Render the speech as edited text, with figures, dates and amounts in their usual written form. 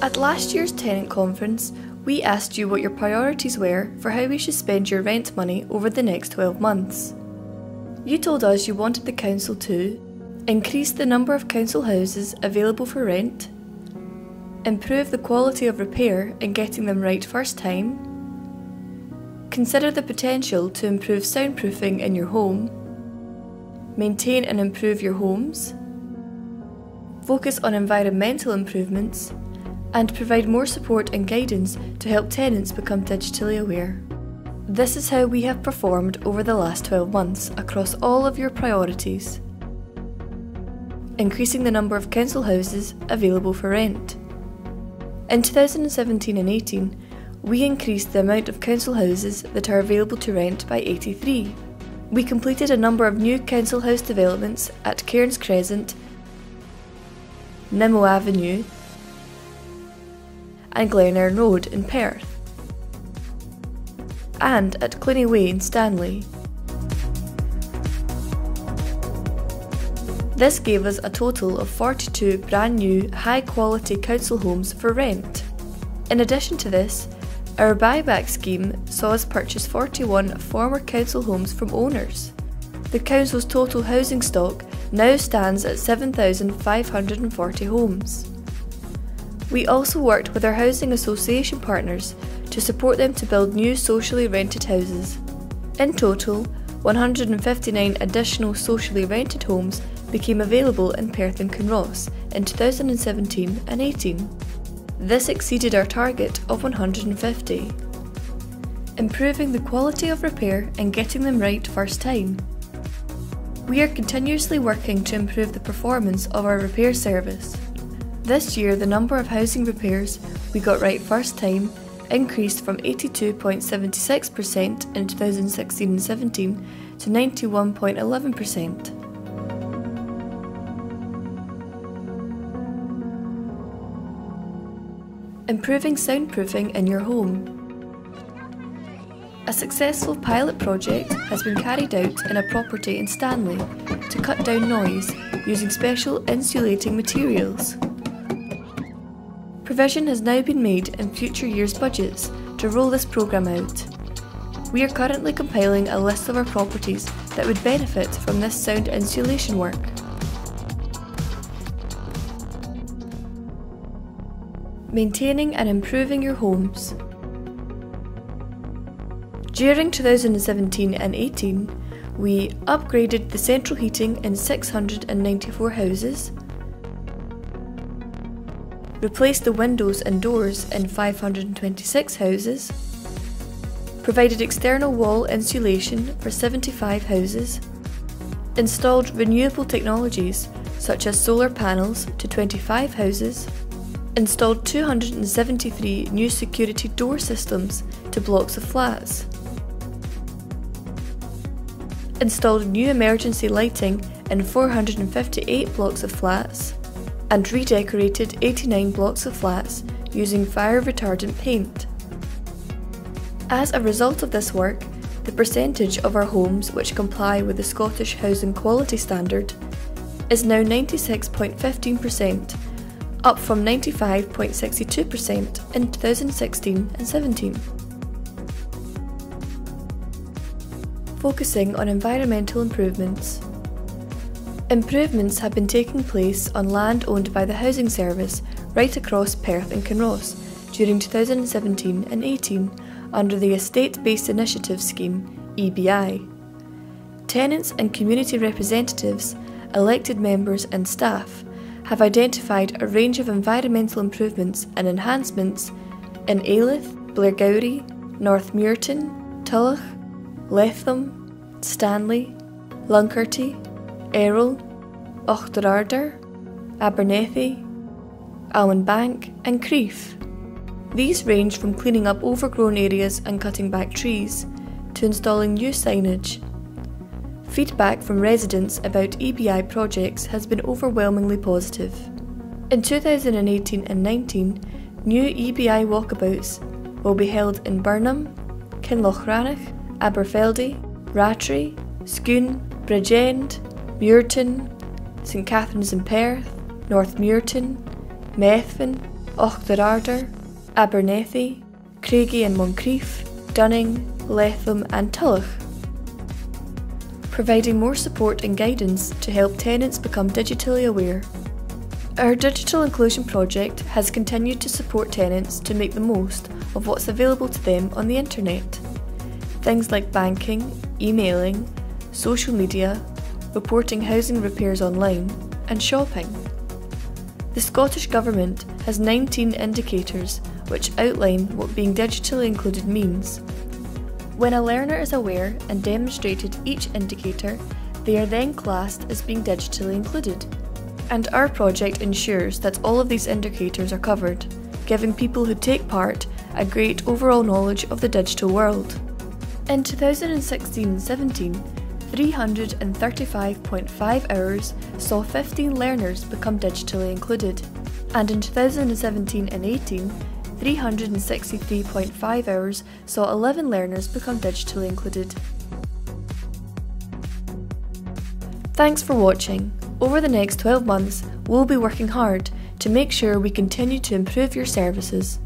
At last year's Tenant conference, we asked you what your priorities were for how we should spend your rent money over the next 12 months. You told us you wanted the council to increase the number of council houses available for rent, improve the quality of repair and getting them right first time, consider the potential to improve soundproofing in your home, maintain and improve your homes, focus on environmental improvements, and provide more support and guidance to help tenants become digitally aware. This is how we have performed over the last 12 months across all of your priorities. Increasing the number of council houses available for rent. In 2017 and 18, we increased the amount of council houses that are available to rent by 83. We completed a number of new council house developments at Cairns Crescent, Nimmo Avenue and Glenairn Road in Perth, and at Cluny Way in Stanley. This gave us a total of 42 brand new high quality council homes for rent. In addition to this, our buyback scheme saw us purchase 41 former council homes from owners. The council's total housing stock now stands at 7,540 homes. We also worked with our housing association partners to support them to build new socially rented houses. In total, 159 additional socially rented homes became available in Perth and Kinross in 2017 and 18. This exceeded our target of 150. Improving the quality of repair and getting them right first time. We are continuously working to improve the performance of our repair service. This year, the number of housing repairs we got right first time increased from 82.76% in 2016 and 17 to 91.11%. Improving soundproofing in your home. A successful pilot project has been carried out in a property in Stanley to cut down noise using special insulating materials. Provision has now been made in future years' budgets to roll this programme out. We are currently compiling a list of our properties that would benefit from this sound insulation work. Maintaining and improving your homes. During 2017 and 18, we upgraded the central heating in 694 houses, replaced the windows and doors in 526 houses, provided external wall insulation for 75 houses, installed renewable technologies such as solar panels to 25 houses, installed 273 new security door systems to blocks of flats, installed new emergency lighting in 458 blocks of flats, and redecorated 89 blocks of flats using fire retardant paint. As a result of this work, the percentage of our homes which comply with the Scottish Housing Quality Standard is now 96.15%, up from 95.62% in 2016 and 17. Focusing on environmental improvements. Improvements have been taking place on land owned by the Housing Service right across Perth and Kinross during 2017 and 18 under the Estate-Based Initiative Scheme, EBI. Tenants and community representatives, elected members and staff have identified a range of environmental improvements and enhancements in Alyth, Blairgowrie, North Muirton, Tullach, Letham, Stanley, Luncarty, Errol, Auchterarder, Abernethy, Almonbank and Crieff. These range from cleaning up overgrown areas and cutting back trees to installing new signage. Feedback from residents about EBI projects has been overwhelmingly positive. In 2018 and 19, new EBI walkabouts will be held in Burnham, Kinlochranach, Aberfeldy, Rattray, Scone, Bridgend, Muirton, St Catherine's in Perth, North Muirton, Methven, Auchterarder, Abernethy, Craigie and Moncrief, Dunning, Letham and Tulloch, providing more support and guidance to help tenants become digitally aware. Our digital inclusion project has continued to support tenants to make the most of what's available to them on the internet. Things like banking, emailing, social media, reporting housing repairs online, and shopping. The Scottish Government has 19 indicators which outline what being digitally included means. When a learner is aware and demonstrated each indicator, they are then classed as being digitally included. And our project ensures that all of these indicators are covered, giving people who take part a great overall knowledge of the digital world. In 2016-17, 335.5 hours saw 15 learners become digitally included, and in 2017 and 18, 363.5 hours saw 11 learners become digitally included. Thanks for watching. Over the next 12 months, we'll be working hard to make sure we continue to improve your services.